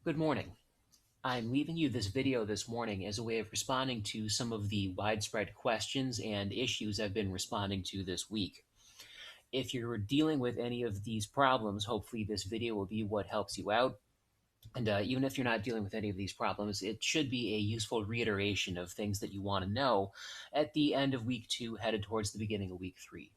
Good morning. I'm leaving you this video this morning as a way of responding to some of the widespread questions and issues I've been responding to this week. If you're dealing with any of these problems, hopefully this video will be what helps you out. And even if you're not dealing with any of these problems, it should be a useful reiteration of things that you want to know at the end of week 2, headed towards the beginning of week 3.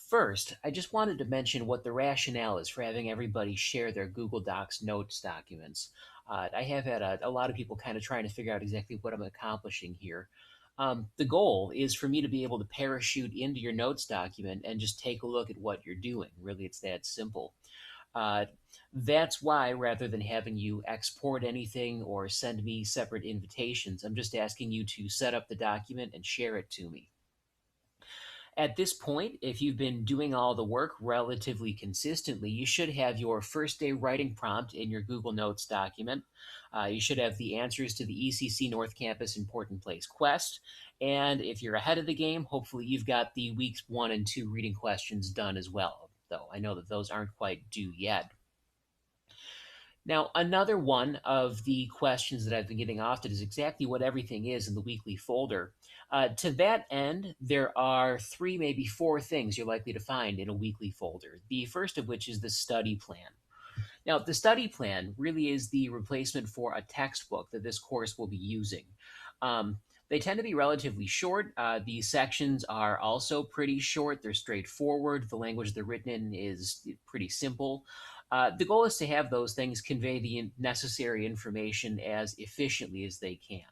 First, I just wanted to mention what the rationale is for having everybody share their Google Docs notes documents. I have had a lot of people kind of trying to figure out exactly what I'm accomplishing here. The goal is for me to be able to parachute into your notes document and just take a look at what you're doing. Really, it's that simple. Uh, that's why, rather than having you export anything or send me separate invitations, I'm just asking you to set up the document and share it to me. At this point, if you've been doing all the work relatively consistently, you should have your first day writing prompt in your Google Notes document. You should have the answers to the ECC North Campus Important Place quest. And if you're ahead of the game, hopefully you've got the weeks 1 and 2 reading questions done as well, though I know that those aren't quite due yet. Now, another one of the questions that I've been getting often is exactly what everything is in the weekly folder. To that end, there are 3, maybe 4 things you're likely to find in a weekly folder. The first of which is the study plan. Now, the study plan really is the replacement for a textbook that this course will be using. They tend to be relatively short. The sections are also pretty short. They're straightforward. The language they're written in is pretty simple. The goal is to have those things convey the necessary information as efficiently as they can.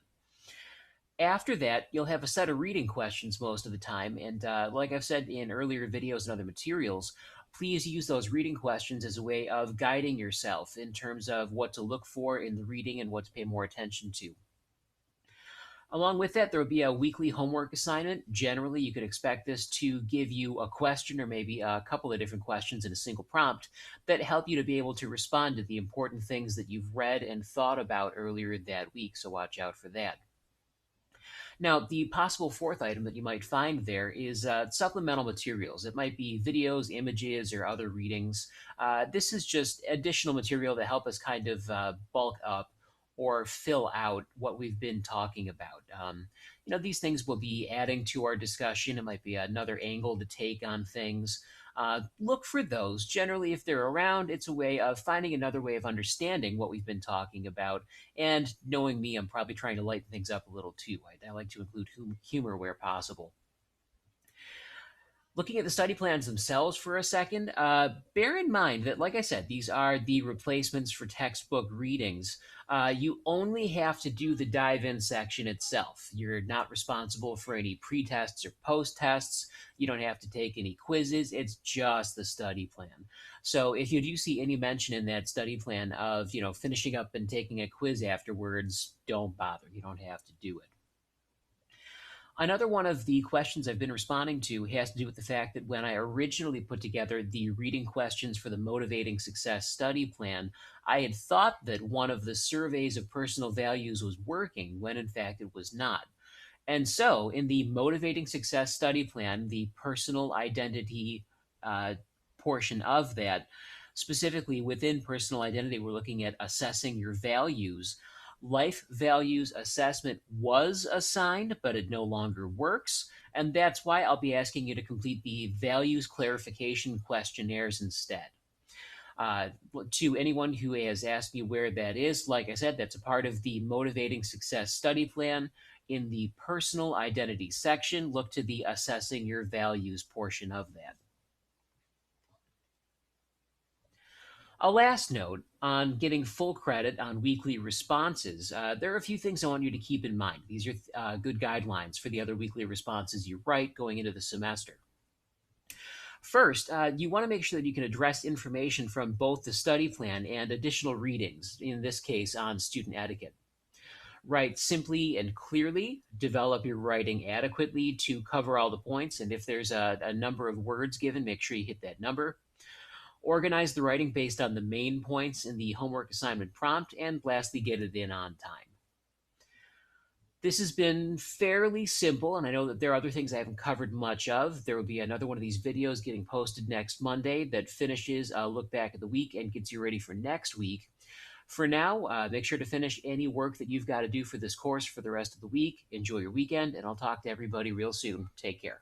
After that, you'll have a set of reading questions most of the time, and like I've said in earlier videos and other materials, please use those reading questions as a way of guiding yourself in terms of what to look for in the reading and what to pay more attention to. Along with that, there will be a weekly homework assignment. Generally, you could expect this to give you a question or maybe a couple of different questions in a single prompt that help you to be able to respond to the important things that you've read and thought about earlier that week, so watch out for that. Now, the possible fourth item that you might find there is supplemental materials. It might be videos, images, or other readings. This is just additional material to help us kind of bulk up or fill out what we've been talking about. These things will be adding to our discussion. It might be another angle to take on things. Look for those. Generally, if they're around, it's a way of finding another way of understanding what we've been talking about. And knowing me, I'm probably trying to lighten things up a little too. I like to include humor where possible. Looking at the study plans themselves for a second, bear in mind that, like I said, these are the replacements for textbook readings. You only have to do the dive-in section itself. You're not responsible for any pre-tests or post-tests. You don't have to take any quizzes. It's just the study plan. So if you do see any mention in that study plan of, finishing up and taking a quiz afterwards, don't bother. You don't have to do it. Another one of the questions I've been responding to has to do with the fact that when I originally put together the reading questions for the Motivating Success study plan, I had thought that one of the surveys of personal values was working when in fact it was not. And so, in the Motivating Success study plan, the personal identity portion of that, specifically within personal identity, we're looking at assessing your values. Life values assessment was assigned, but it no longer works. And that's why I'll be asking you to complete the values clarification questionnaires instead. To anyone who has asked me where that is, like I said, that's a part of the Motivating Success study plan. In the personal identity section, look to the assessing your values portion of that. A last note on getting full credit on weekly responses. There are a few things I want you to keep in mind. These are good guidelines for the other weekly responses you write going into the semester. First, you want to make sure that you can address information from both the study plan and additional readings, in this case on student etiquette. Write simply and clearly, develop your writing adequately to cover all the points, and if there's a number of words given, make sure you hit that number. Organize the writing based on the main points in the homework assignment prompt, and lastly, get it in on time. This has been fairly simple, and I know that there are other things I haven't covered much of. There will be another one of these videos getting posted next Monday that finishes a look back at the week and gets you ready for next week. For now, make sure to finish any work that you've got to do for this course for the rest of the week. Enjoy your weekend, and I'll talk to everybody real soon. Take care.